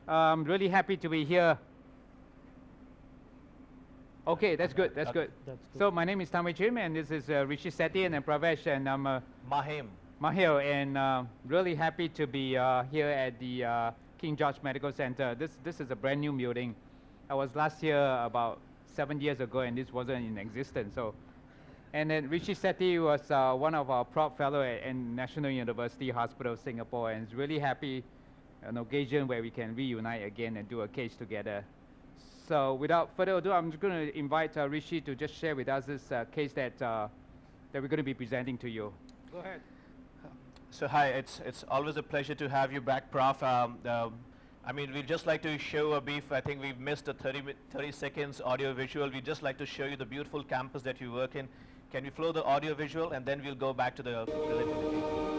I'm really happy to be here. Okay, that's good. That's good. That's good. So my name is Cheem, and this is Rishi, Sethi, and Pravesh, and I'm Mahim. Mahil, and really happy to be here at the King George Medical Center. This is a brand new building. I was last here about 7 years ago, and this wasn't in existence. So, and then Rishi Sethi was one of our prop fellow at National University Hospital, Singapore, and is really happy an occasion where we can reunite again and do a case together. So without further ado, I'm just going to invite Rishi to just share with us this case that we're going to be presenting to you. Go ahead. So hi, it's always a pleasure to have you back, Prof. I mean, we'd just like to show a brief. I think we've missed a 30 seconds audio visual. We'd just like to show you the beautiful campus that you work in. Can we flow the audio visual, and then we'll go back to the presenting the case.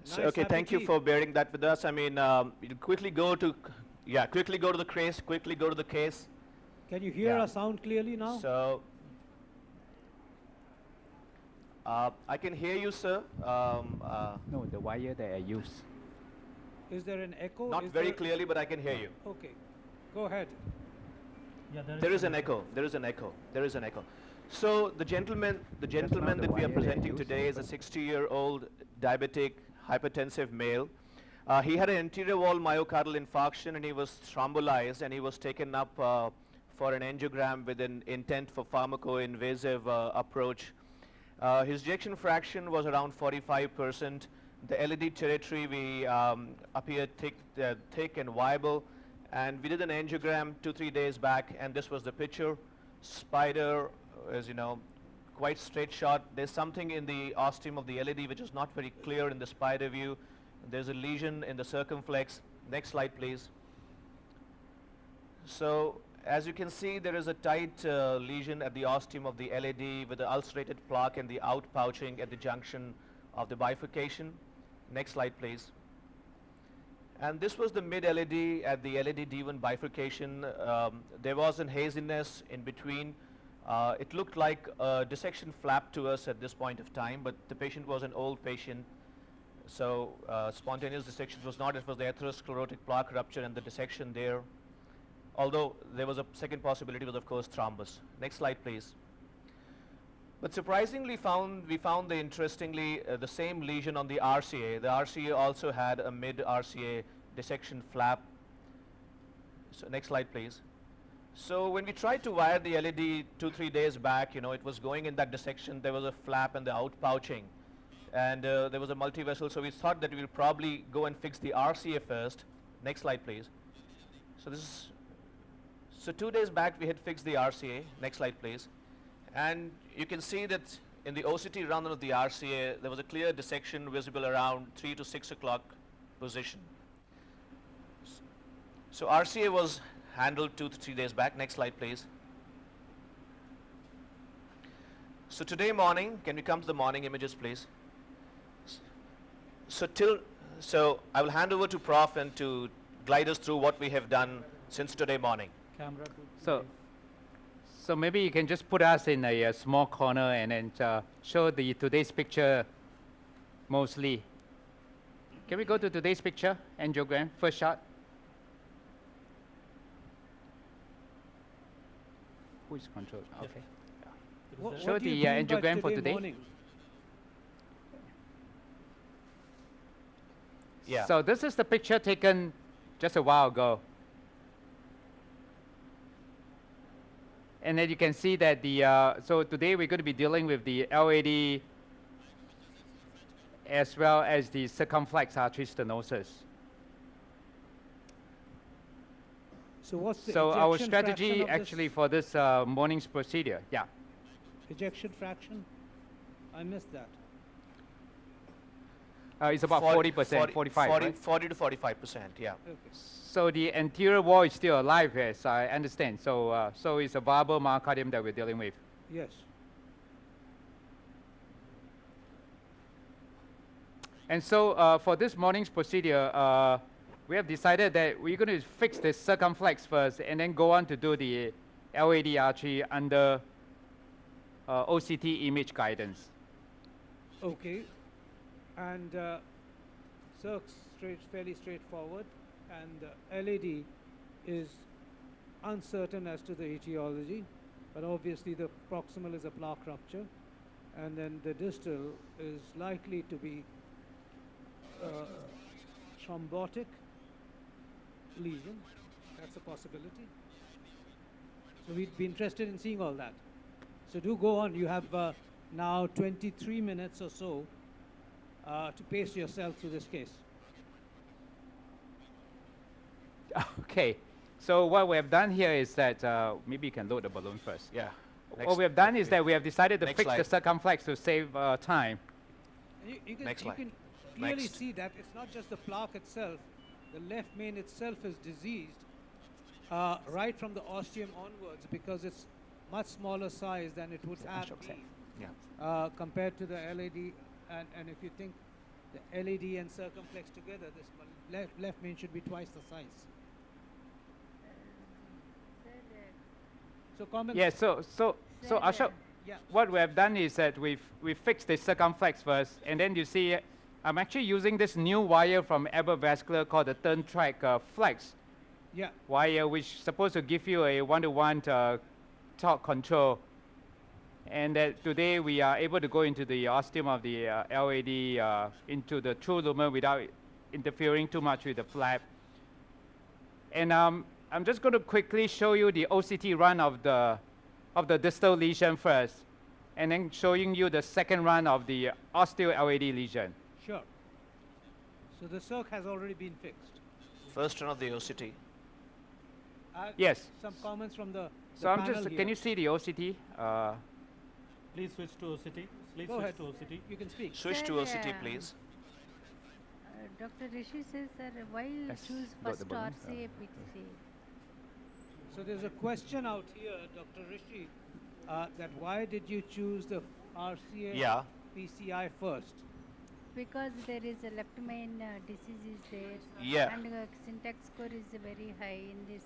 So, okay, thank you for bearing that with us. I mean, you'll quickly go to the case. Quickly go to the case. Can you hear our sound clearly now? So, I can hear you, sir. No, the wire that I use. Is there an echo? Not very clearly, but I can hear you. Okay, go ahead. Yeah, There is an echo. There is an echo. There is an echo. So the gentleman the that we wire are that presenting I use, today is a but- 60-year-old diabetic hypertensive male. He had an anterior wall myocardial infarction, and he was thrombolized, and he was taken up for an angiogram with an intent for pharmacoinvasive approach. His ejection fraction was around 45%. The LED territory we appeared thick and viable, and we did an angiogram 2-3 days back, and this was the picture. Spider, as you know, quite straight shot. There's something in the ostium of the LED which is not very clear in the spider view. There's a lesion in the circumflex. Next slide, please. So as you can see, there is a tight lesion at the ostium of the LED with the ulcerated plaque and the outpouching at the junction of the bifurcation. Next slide, please. And this was the mid-LED at the LED D1 bifurcation. There was an haziness in between. It looked like a dissection flap to us at this point of time, but the patient was an old patient, so spontaneous dissection was not. It was the atherosclerotic plaque rupture and the dissection there. Although there was a second possibility was, of course, thrombus. Next slide, please. But surprisingly, we found interestingly the same lesion on the RCA. The RCA also had a mid-RCA dissection flap. So next slide, please. So when we tried to wire the LED 2-3 days back, you know, it was going in that dissection. There was a flap and the outpouching, and there was a multivessel. So we thought that we would probably go and fix the RCA first. Next slide, please. So 2 days back we had fixed the RCA. Next slide, please. And you can see that in the OCT run of the RCA, there was a clear dissection visible around 3 to 6 o'clock position. So RCA was handled 2 to 3 days back. Next slide, please. So today morning, can we come to the morning images, please? So I will hand over to Prof and to glide us through what we have done since today morning. Camera. So maybe you can just put us in a small corner and then show the today's picture mostly. Can we go to today's picture, angiogram, first shot? Who is control? Okay. Show the angiogram for today. Morning? Yeah. So this is the picture taken just a while ago. And then you can see that so today we're going to be dealing with the LAD as well as the circumflex artery stenosis. So what's the So our ejection fraction strategy of actually this for this morning's procedure, yeah. ejection fraction? I missed that. It's about 40%, 45, right? 40 to 45%, yeah. Okay. So the anterior wall is still alive, yes, I understand. So, so it's a viable myocardium that we're dealing with. Yes. And so for this morning's procedure, we have decided that we're going to fix the circumflex first and then go on to do the LAD artery under OCT image guidance. Okay. And circ's fairly straightforward, and LAD is uncertain as to the etiology, but obviously the proximal is a plaque rupture, and then the distal is likely to be thrombotic lesion. That's a possibility. So we'd be interested in seeing all that. So do go on. You have now 23 minutes or so to pace yourself through this case. Okay, so what we have done here is that, maybe you can load the balloon first. Yeah. What we have done is that we have decided to Next fix the slide. circumflex to save time. You Next slide. can clearly Next. see that it's not just the plaque itself. The left main itself is diseased right from the ostium onwards, because it's much smaller size than it would have been Yeah. compared to the LAD. And if you think the LAD and circumflex together, this left main should be twice the size. So comments? Yeah, so Ashok, Yeah. what we have done is that we've fixed the circumflex first, and then you see I'm actually using this new wire from Vascular called the turn track flex Yeah. wire, which is supposed to give you a one-to-one torque control. And that today we are able to go into the ostium of the LAD into the true lumen without interfering too much with the flap. And I'm just going to quickly show you the OCT run of the distal lesion first, and then showing you the second run of the osteo LAD lesion. Sure. So the circ has already been fixed. First run of the OCT. Yes. Some comments from the So I'm panel just, here. can you see the OCT? Please switch to OCT. Please Go switch ahead. to OCT. You can speak. Switch to Sir, OCT, please. Dr. Rishi says, sir, why you Let's choose load the first balloon. RCA PTC? So there's a question out here, Dr. Rishi, that why did you choose the RCA Yeah. PCI first? Because there is a left main disease is there. Yeah. And syntax score is very high in this.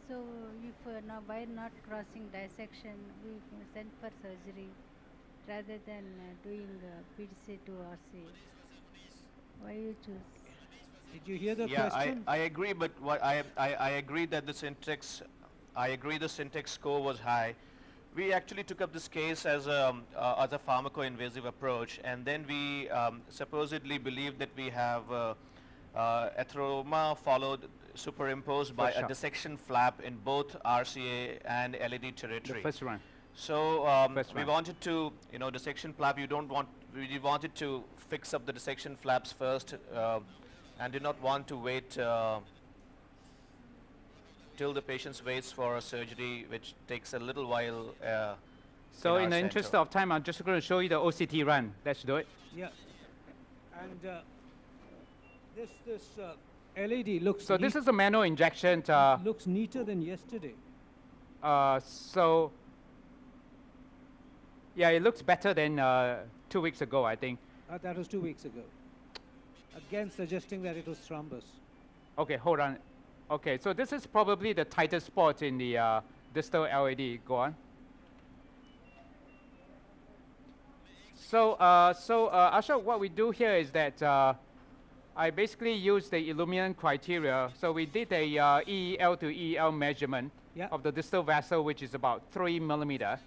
So if now by not crossing dissection, we send for surgery rather than doing PTC to RCA. Why you choose? Did you hear the Yeah, question? I agree, but what I agree that the syntax, I agree the syntax score was high. We actually took up this case as a pharmaco-invasive approach, and then we supposedly believe that we have atheroma superimposed by First a shot. dissection flap in both RCA and LAD The territory. first run. So First we run. wanted to, dissection flap. We wanted to fix up the dissection flaps first, and did not want to wait till the patient waits for a surgery, which takes a little while. So our in the interest center. of time, I'm just going to show you the OCT run. Let's do it. Yeah. And this LED looks So this is a manual injection. looks neater than yesterday. So yeah, it looks better than 2 weeks ago, I think. That was 2 weeks ago. Again, suggesting that it was thrombus. Okay, hold on. Okay, so this is probably the tightest spot in the distal LAD. Go on. So, Ashok, what we do here is that I basically use the Illuminant criteria. So we did a EEL to EEL measurement Yeah. of the distal vessel, which is about 3 millimeter.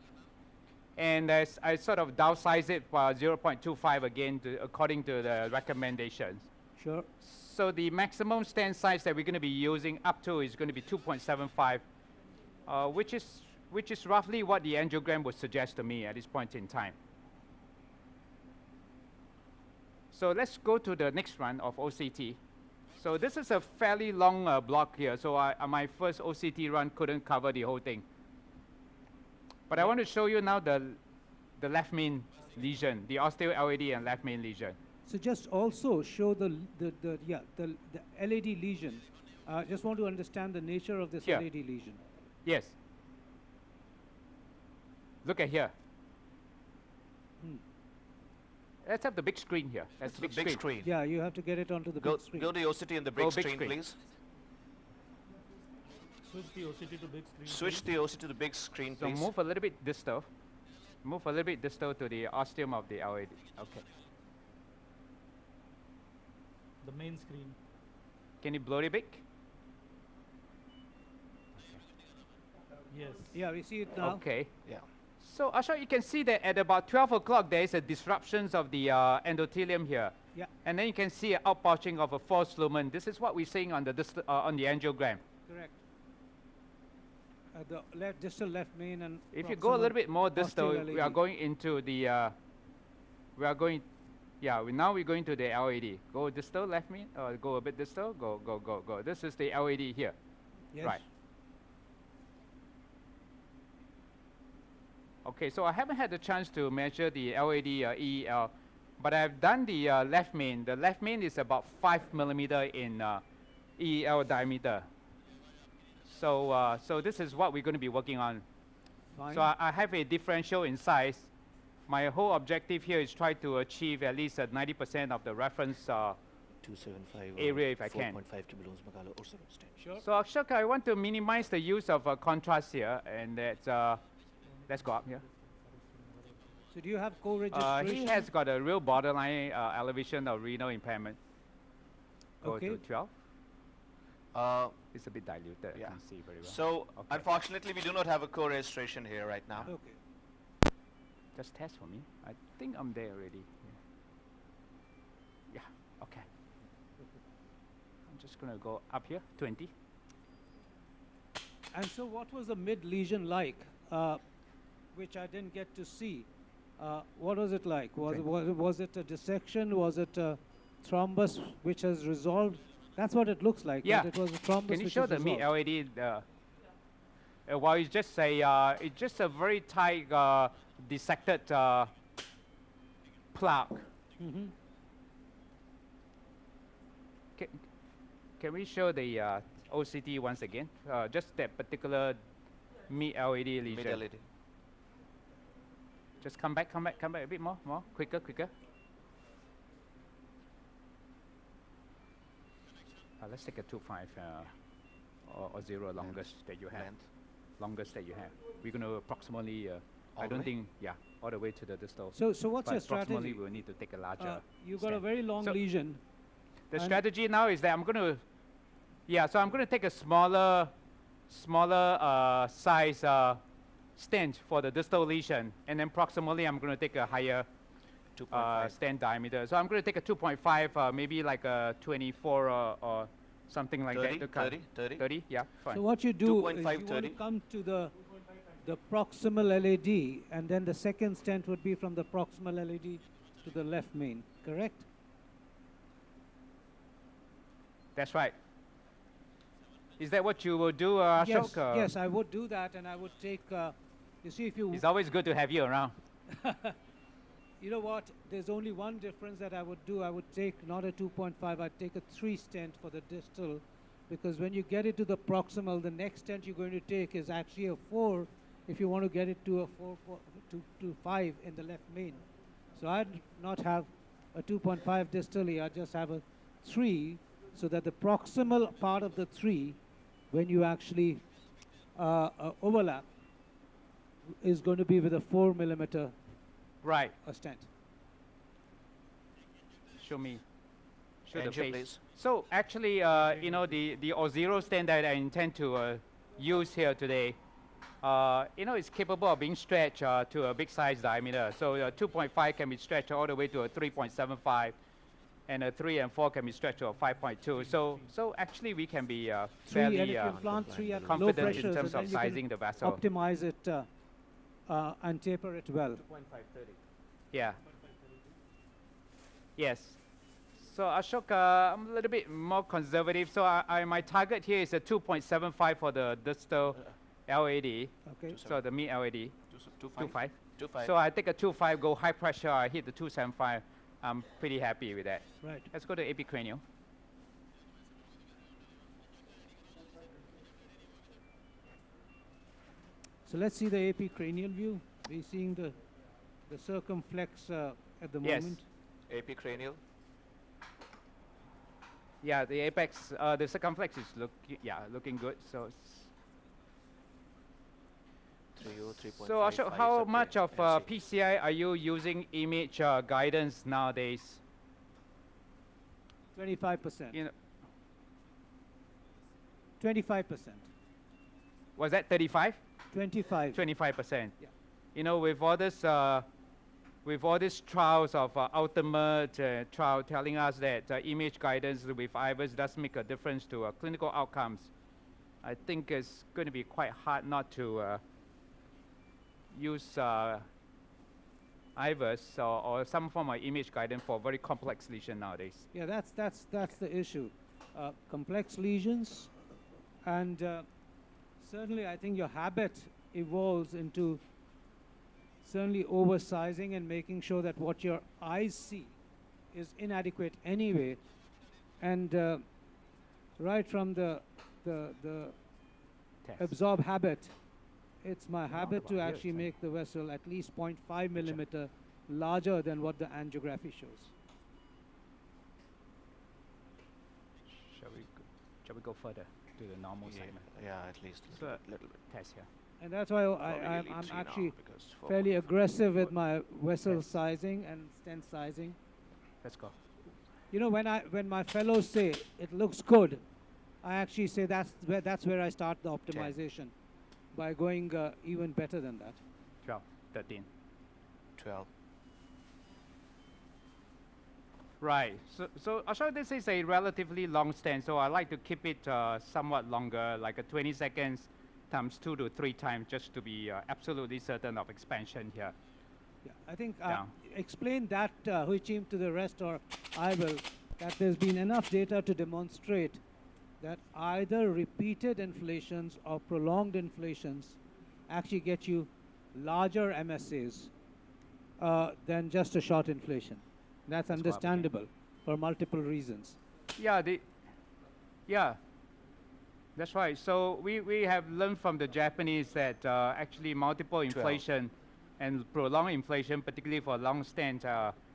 And I sort of downsize it for 0.25 again, according to the recommendations. Sure. So the maximum stent size that we're going to be using up to is going to be 2.75, which is roughly what the angiogram would suggest to me at this point in time. So let's go to the next run of OCT. So this is a fairly long block here. So my first OCT run couldn't cover the whole thing. But I want to show you now the left main lesion, the osteo LAD and left main lesion. So just also show the LAD lesion. Just want to understand the nature of this Here. LAD lesion. Yes. Look at here. Let's have the big screen here. That's the big screen. Yeah, you have to get it onto the Go, big screen. go to OCT in the Go big big screen, screen. please. Switch the OCT to big screen. Switch the OCT to the big screen, So please. move a little bit distal. Move a little bit distal to the ostium of the LAD. Okay. The main screen. Can you blow it big? Yes. Yeah, we see it now. Okay. Yeah. So Ashok, you can see that at about 12 o'clock there is a disruptions of the endothelium here. Yeah, And then you can see an outpouching of a false lumen. This is what we're seeing on the on the angiogram. correct. The distal left main and If you go a little bit more distal, ostial we are LAD. going into the, now we're going to the LAD. Go distal, left main, or go a bit distal, go. This is the LAD here. Yes. Right. Okay, so I haven't had the chance to measure the LAD EEL, but I've done the left main. The left main is about 5 millimeter in EEL diameter. So, so this is what we're going to be working on. Fine. So I have a differential in size. My whole objective here is try to achieve at least 90% of the reference. 275 area if I can. 4.5 kilos magalo or sort of stand. Sure. So Ashok, I want to minimize the use of contrast here, and that's let's go up here. So do you have co-registration? He has got a real borderline elevation of renal impairment. Go Okay. to 12. It's a bit diluted. Yeah. I can see very well. So, Okay. unfortunately, we do not have a co-registration here right now. Okay. Just test for me. I think I'm there already. Yeah. Okay. I'm just gonna go up here. 20. And so what was the mid lesion like, which I didn't get to see? What was it like? Was it a dissection? Was it a thrombus which has resolved? That's what it looks like. Yeah. That it was a thrombus Can you which show has the mid resolved. LAD? Well, it's just a very tight dissected plaque. Mm-hmm. Can we show the OCT once again? Just that particular mid LAD lesion. Mid-LED. Just come back a bit more, quicker. Let's take a 2.5 or 0 longest that you have. Length. Longest that you have. We're going to approximately, I All don't the way? think, yeah, all the way to the distal. So what's But your approximately strategy? we'll need to take a larger You've got a stent. very long So lesion. The and- strategy now is that I'm going to, so I'm going to take a smaller size stent for the distal lesion, and then proximally I'm going to take a higher 2.5. stent diameter. So I'm going to take a 2.5, maybe like a 24 or something like 30, that. to cut. 30. 30, yeah, fine. So what you do is 2.5, you want to 30. come to the proximal LAD, and then the second stent would be from the proximal LAD to the left main, correct? That's right. Is that what you will do, Yes, Ashok? yes, I would do that, and I would take, you see if you, It's always good to have you around. you know what, there's only one difference that I would do. I would take not a 2.5, I'd take a 3 stent for the distal, because when you get it to the proximal, the next stent you're going to take is actually a 4 if you want to get it to a 4 to 5 in the left main. So I'd not have a 2.5 distally, I'd just have a 3, so that the proximal part of the 3, when you actually overlap, is going to be with a 4 millimeter Right. stent. Show me. Show the Angio, face. please. So actually, you know, the O0 stand that I intend to use here today, you know, it's capable of being stretched to a big size diameter. So 2.5 can be stretched all the way to a 3.75, and a 3 and 4 can be stretched to a 5.2. So actually, we can be 3, and if fairly you implant 3 at low confident pressures, in terms and of then you sizing can the vessel. optimize it and taper it well. Yeah. Yes. So Ashok, I'm a little bit more conservative. So my target here is a 2.75 for the distal LAD. Okay. So the mid LAD. 2.5. 2.5. So I take a 2.5, go high pressure, I hit the 2.75. I'm pretty happy with that. Right. Let's go to AP cranial. So let's see the AP cranial view. We're seeing the circumflex at the Yes. moment. AP cranial. Yeah, the apex, the circumflex is looking good. So, 3.5. so Ashok, how much of PCI are you using image guidance nowadays? 25%. You know, 25%. was that 35? 25. 25%. Yeah. You know, with all these trials of ultimate trial telling us that image guidance with IVUS does make a difference to clinical outcomes, I think it's going to be quite hard not to use IVUS or some form of image guidance for very complex lesion nowadays. Yeah, that's the issue. Complex lesions, and certainly I think your habit evolves into certainly oversizing and making sure that what your eyes see is inadequate anyway, and right from the Test. absorb habit, it's my Round habit about to here, actually it's make the vessel at least 0.5 millimeter larger than what the angiography shows. Shall we go further to the normal segment? Yeah, at least So, a little bit. Test here. And that's why I'm actually fairly aggressive with my vessel Yes. sizing and stent sizing. Let's go. You know, when my fellows say it looks good, I actually say that's where I start the optimization, by going even better than that. 12, 13. 12. Right. So Ashok, this is a relatively long stand, so I like to keep it somewhat longer, like a 20 seconds times 2 to 3 times, just to be absolutely certain of expansion here. Yeah, I think Yeah. explain that, Huay Cheem, to the rest, or I will, that there's been enough data to demonstrate that either repeated inflations or prolonged inflations actually get you larger MSAs than just a short inflation. That's what I'm getting. understandable for multiple reasons. Yeah, that's right. So we have learned from the Japanese that actually multiple inflation and prolonged inflation, particularly for long stents,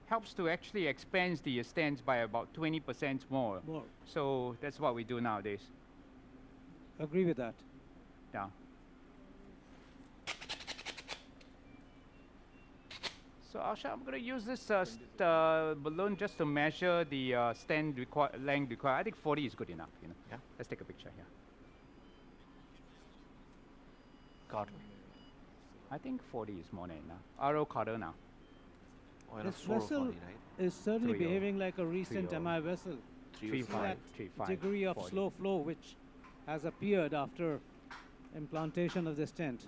helps to actually expand the stents by about 20% more. More. So that's what we do nowadays. Agree with that. Yeah. So Asha, I'm going to use this balloon just to measure the stent length required. I think 40 is good enough. You know. Yeah. Let's take a picture here. Got I think 40 is more than enough. RO Carter now. Oh, This 4 vessel 40, right? is certainly 3-0. behaving like a recent 3-0. MI vessel. 3 See that 3.5, degree of 40. slow flow which has appeared after implantation of the stent.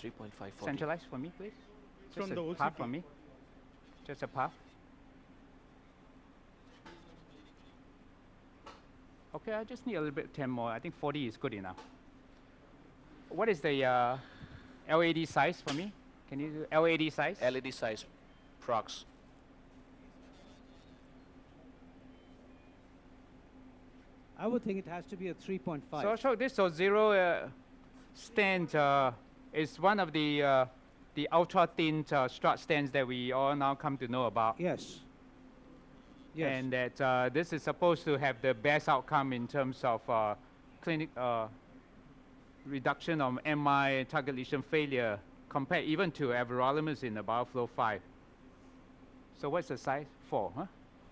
3.5 40. Centralize for me, please. From Just the a puff OCP. for me. Just a puff. Okay, I just need a little bit 10 more. I think 40 is good enough. What is the LAD size for me? Can you do LAD size? LED size prox. I would think it has to be a 3.5. So show this. So zero stent is one of the ultra thin strut stents that we all now come to know about. Yes. Yes. And that this is supposed to have the best outcome in terms of clinic reduction of MI target lesion failure compared even to everolimus in the Bioflow 5. So what's the size? 4, huh?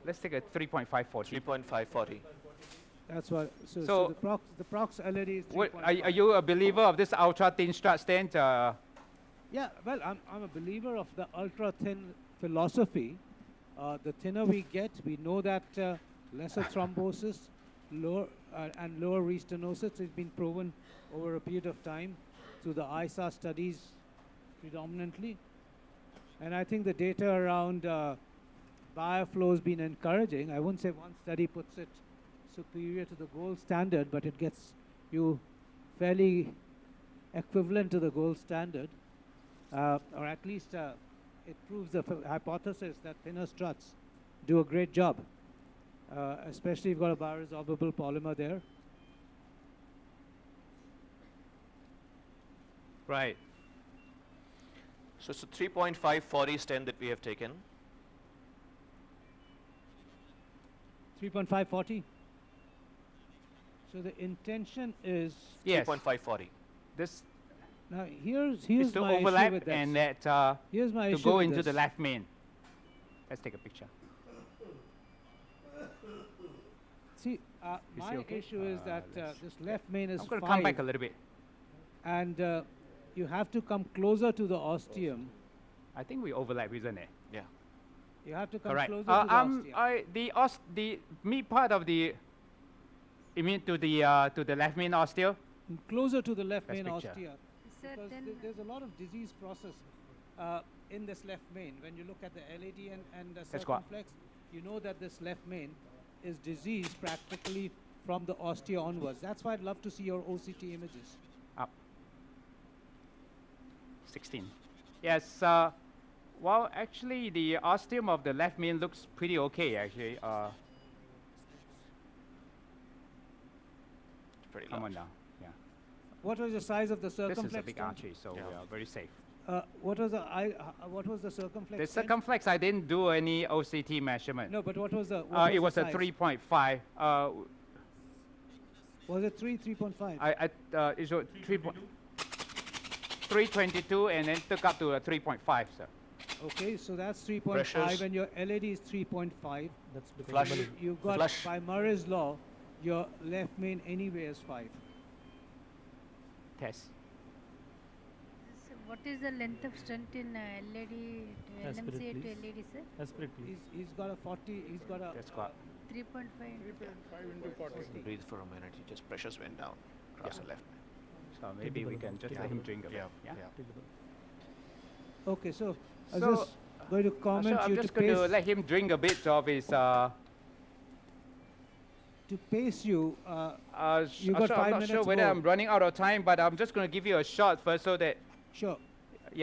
Let's take a 3.5 40. 3.5 40. That's what. So, So- the prox LED is 3.5. What, are you a believer of this ultra thin strut stent? Yeah. Well, I'm a believer of the ultra thin philosophy. The thinner we get, we know that lesser thrombosis, lower and lower restenosis has been proven over a period of time through the ISA studies predominantly. And I think the data around bioflow has been encouraging. I wouldn't say one study puts it superior to the gold standard, but it gets you fairly equivalent to the gold standard, or at least it proves the hypothesis that thinner struts do a great job, especially if you've got a bioresorbable polymer there. Right. So it's a 3.540 stent that we have taken. 3.540. So the intention is Yes. 3.540. This now here's is to my issue overlap with this. and that Here's my to issue go with into this. the left main. Let's take a picture. See, You my see okay? issue is that let's- this left main is I'm going to 5, come back a little bit. and you have to come closer to the ostium. I think we overlap, isn't it? Yeah. You have to come Correct. closer to the ostium. The mid part of the, you mean to the left main osteo? Closer to the left Best main picture. ostia. Sir, Because then there's a lot of disease process in this left main. When you look at the LAD and the Let's go up. circumflex, you know that this left main is diseased practically from the ostia onwards. That's why I'd love to see your OCT images. Up. 16. Yes. Well, actually, the ostium of the left main looks pretty okay. Actually, It's pretty come on large. now. Yeah. What was the size of the This is a circumflex? big stent? artery, so Yeah. we are very safe. What was the circumflex? The stent? circumflex, I didn't do any OCT measurement. No, but what was the? It was the a size? 3.5. Was it 3.5? It's a 322, and then took up to a 3.5, sir. Okay, so that's 3.5, Pressures. and your LAD is 3.5. That's because Flush. balloon. You've got Flush. by Murray's law, your left main anyway is 5. Test. so what is the length of stent in LAD to Aspirate, LMCA to please. LAD, sir? Aspirate, please. He's got a 40. He's got a. Let's go up. 3.5. Breathe for a minute. He just pressures went down across Yeah. the left. So maybe we can just let him drink a bit. Yeah. Yeah. Take the balloon. Okay, so I was So, just going to comment so I'm you just to going to pace, let him drink a bit of his. you. You got I'm 5 not minutes sure whether more. I'm running out of time, but I'm just going to give you a shot first, so that Sure,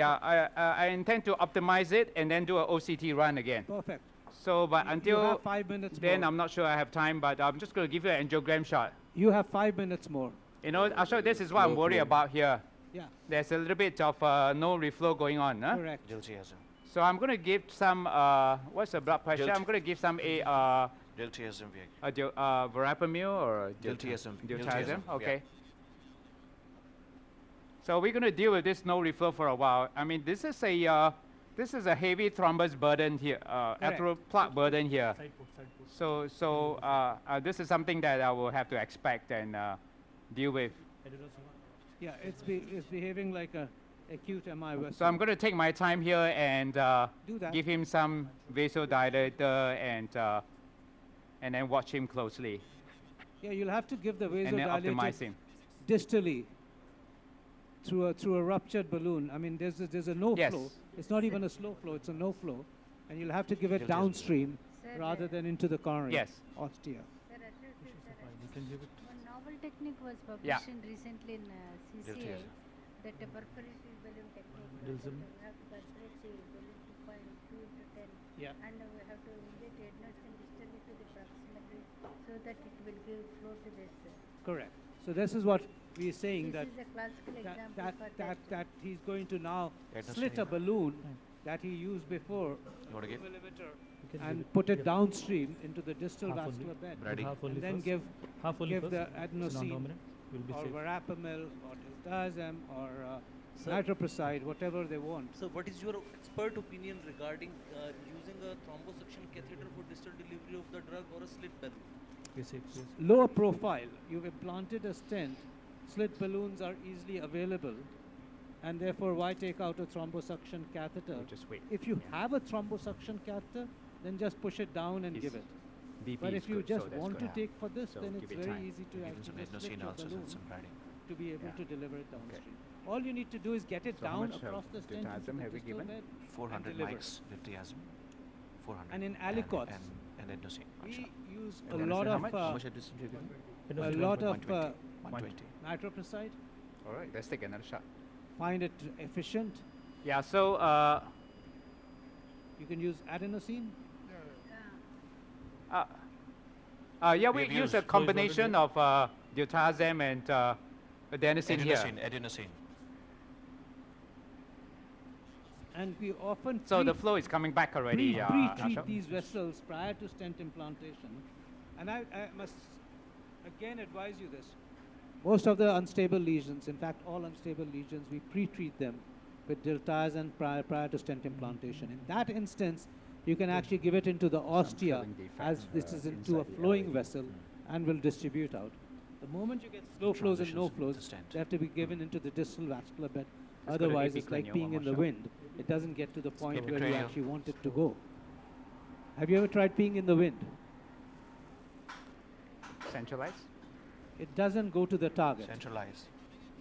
I intend to optimize it and then do a OCT run again. perfect. So, but You until have 5 minutes then, more. I'm not sure I have time, but I'm just going to give you an angiogram shot. You have 5 minutes more. You know, Ashok, this is what I'm Slow worried flow. about here. Yeah, There's a little bit of no reflow going on. Huh? correct. Diltiazem. So I'm going to give some, what's the blood pressure? Dilt. I'm going to give some Diltiazem. verapamil or Diltiazem. Diltiazem, Diltiazem, okay. yeah. So we're going to deal with this no reflow for a while. I mean, this is a heavy thrombus burden here, arterial plaque burden here. Side port, side port. So this is something that I will have to expect and deal with. Yeah, it's behaving like a acute MI vessel. So I'm going to take my time here and Do that. give him some vasodilator and then watch him closely Yeah, you'll have to give the and then optimize vasodilator him. distally through a ruptured balloon. I mean, there's a no Yes. flow. It's not even a slow flow. It's a no flow, and you'll have to give it Diltiazem. downstream Sir, rather than into the coronary. Yes. Ostia. Sir, You can give it. one novel technique was Yeah. published recently in CCI, Diltiazem. that a perforated balloon technique. Diltiazem. We have to perforate the balloon 2.2 into 10. Yeah. And we have to inject adenosine distally to the proximally so that it will give flow to this. Correct. So this is what we're saying, This that is a classical that, example that, for that, that. that he's going to now Adenosine, slit a yeah. balloon that he used before You want to give? You can and give put it yeah. downstream into the distal Half only. vascular bed. Ready. Half only And then first. give half only give first. the It's adenosine non-dominant. Will be or safe. verapamil or diltiazem or Sir. nitroprusside, whatever they want. So, what is your expert opinion regarding using a thrombosuction catheter for distal delivery of the drug or a slit balloon? Be safe, yes. Lower profile, you've implanted a stent, slit balloons are easily available, and therefore why take out a thrombosuction catheter? We'll just wait. If you Yeah. have a thrombosuction catheter, then just push it down and His give it. BP But is if you good, so just that's want good. to take for this, So then give it's it very time. easy to Give him actually some just slit adenosine your also balloon and some padding. to be able Yeah. to deliver it downstream. All you need to do is get it So how down much across the stent into diathem the have we distal given? bed 400 and deliver. mics diltiazem, 400. And in aliquots, and adenosine. we use And a adenosine, lot how of much? How much adenosine have you given? a lot of 120. nitroprusside. All right, let's take another shot. Find it efficient. Yeah, so You can use adenosine. yeah, we We've use used a combination of diltiazem and adenosine here. Adenosine. And we often So the flow is coming back already. pre-treat Ashok. these vessels prior to stent implantation. And I must again advise you this. Most of the unstable lesions, in fact all unstable lesions, we pre-treat them with diltiazem prior to stent implantation. In that instance, you can actually give it into the ostia filling defects, as this is into a inside the flowing LAD. vessel and will distribute out. The moment you get slow flows and no Transitions flows, into stent. they have to be given into the distal vascular bed. Let's go to Otherwise, AP it's like cranial, being one in the more shot. wind. It doesn't get to the point AP where you cranial. actually want it to go. Have you ever tried peeing in the wind? Centralized. It doesn't go to the target. Centralized.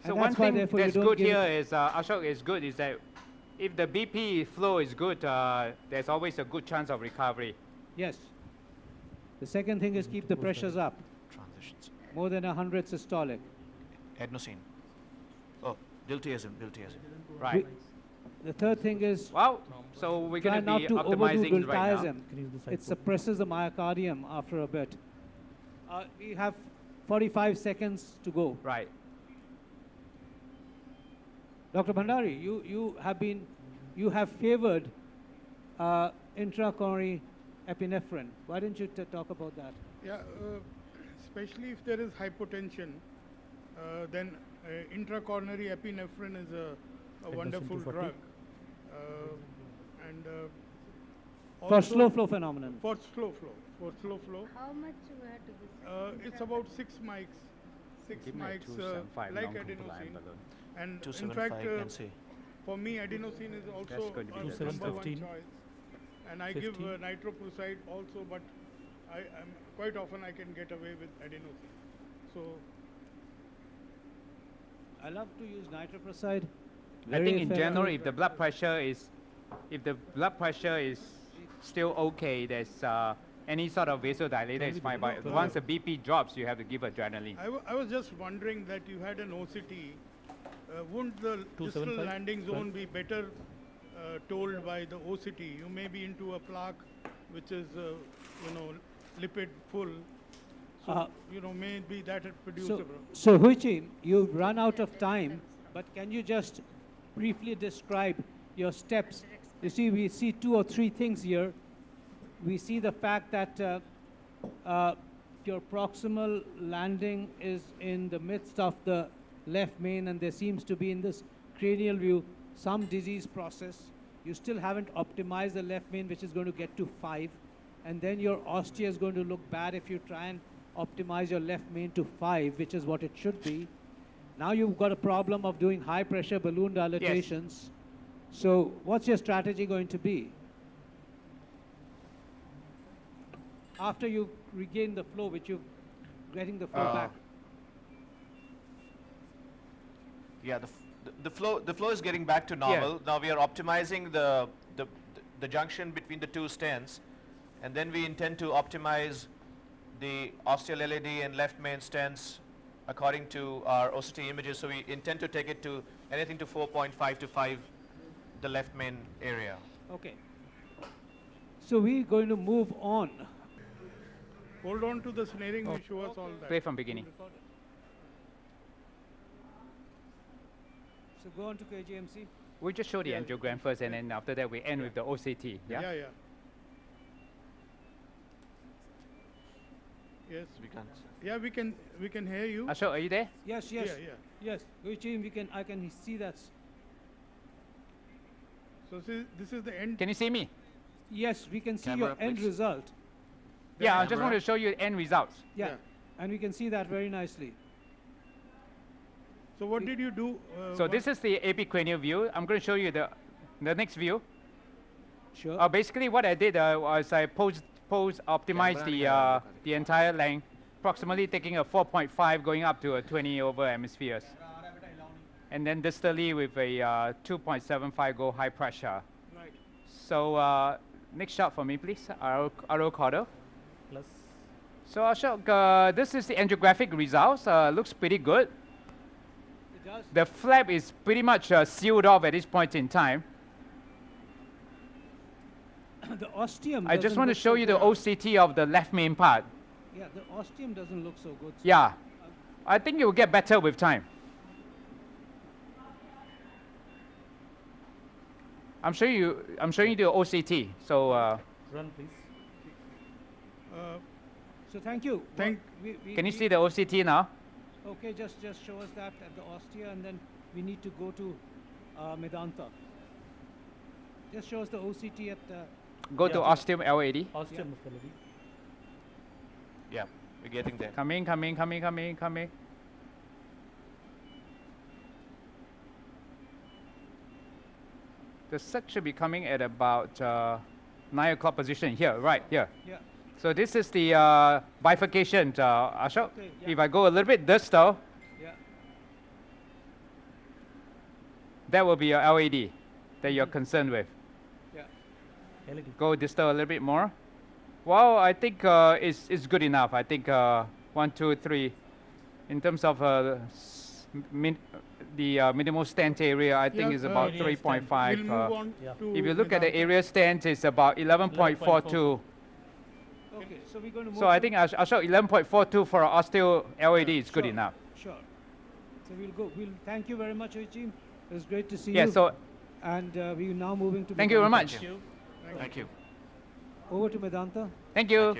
So And one that's why thing therefore you that's don't good give here it- is, Ashok, is good is that if the BP flow is good, there's always a good chance of recovery. Yes. The second thing is keep the pressures up, Transitions. more than 100 systolic. Adenosine. Oh, diltiazem. Right. The third thing is Well, so we're try going to not be to overdo optimizing right now. diltiazem. It suppresses the myocardium after a bit. We have 45 seconds to go. Right. Dr. Bhandari, you have favored intracoronary epinephrine. Why don't you talk about that? Yeah, especially if there is hypotension, then intracoronary epinephrine is a wonderful 240. drug. And For also slow flow phenomenon. For slow flow, How much you have to give? it's about 6 mics. 6 Give me a mics 275 like non-compliant adenosine. balloon. And in 275 fact, NC. for me, adenosine is also going to be a the number one 2715. choice. And I give 15. nitroprusside also, but I'm quite often I can get away with adenosine. So I love to use nitroprusside. I think in general, if the blood pressure is still okay, there's any sort of vasodilator is fine. But once the BP drops, you have to give adrenaline. I was just wondering that you had an OCT. Wouldn't the distal 275? landing zone be better told by the OCT? You may be into a plaque which is, lipid full. So, maybe that it produce a So Huay, you've run out of time, but can you just briefly describe your steps? You see, we see 2 or 3 things here. We see the fact that your proximal landing is in the midst of the left main, and there seems to be in this cranial view some disease process. You still haven't optimized the left main, which is going to get to 5, and then your ostia is going to look bad if you try and optimize your left main to 5, which is what it should be. Now you've got a problem of doing high pressure balloon dilatations. So what's your strategy going to be? After you regain the flow, which you're getting the flow back. Yeah, the flow is getting back to normal. Now we are optimizing the junction between the 2 stents, and then we intend to optimize the ostial LAD and left main stents according to our OCT images. So we intend to take it to anything to 4.5 to 5, the left main area. Okay. So we're going to move on. Hold on to the snaring, we show us all that. Play from beginning. So go on to KGMC. We just show the Yeah. angiogram first, and then after that we end with the OCT. Yeah. Yeah. Yes. We can't. Yeah, we can hear you. Ashok, are you there? Yes. Yeah. Yes. Huay, I can see that. So this is the end. Can you see me? Yes, we can see Camera, your end please. result. Yeah, I just camera. want to show you end results. Yeah. Yeah. And we can see that very nicely. So what did you do? So this is the epicranial view. I'm going to show you the next view. Sure. Basically, what I did was I optimized the entire length, approximately taking a 4.5 going up to a 20 over hemispheres. and then distally with a 2.75 go high pressure. Right. So next shot for me, please. Arrow quarter. Plus. So Ashok, this is the angiographic results. Looks pretty good. It does. The flap is pretty much sealed off at this point in time. The ostium. I just doesn't want to look show so you the good. OCT of the left main part. Yeah, the ostium doesn't look so good. So Yeah, I think it will get better with time. I'm showing you the OCT. So Run, please. So thank you. Thank- can you see the OCT now? Okay, just show us that at the ostia, and then we need to go to Medanta. Just show us the OCT at. Go to Yeah. ostium L80. Ostium of LAD. Yeah, we're getting there. Coming. The set should be coming at about 9 o'clock position here, right here. Yeah. So this is the bifurcation, Ashok. Okay, yeah. If I go a little bit distal, Yeah. that will be your LAD that you're concerned with. Yeah. LED. Go distal a little bit more. Well, I think it's good enough. I think 1, 2, 3. In terms of the minimal stent area, I think Yeah, is about area 3.5. We'll move on yeah. to If you look at the Vedanta. area stent, it's about 11.42. Okay, so we're going to move. So I to- think I'll show 11.42 for our osteo LAD is good Sure. enough. Sure. So we'll go. We'll thank you very much, Cheem. It was great to see Yeah, you. so And we're now moving to. thank you very Vedanta. much. Thank you. Over to Medanta. Thank you.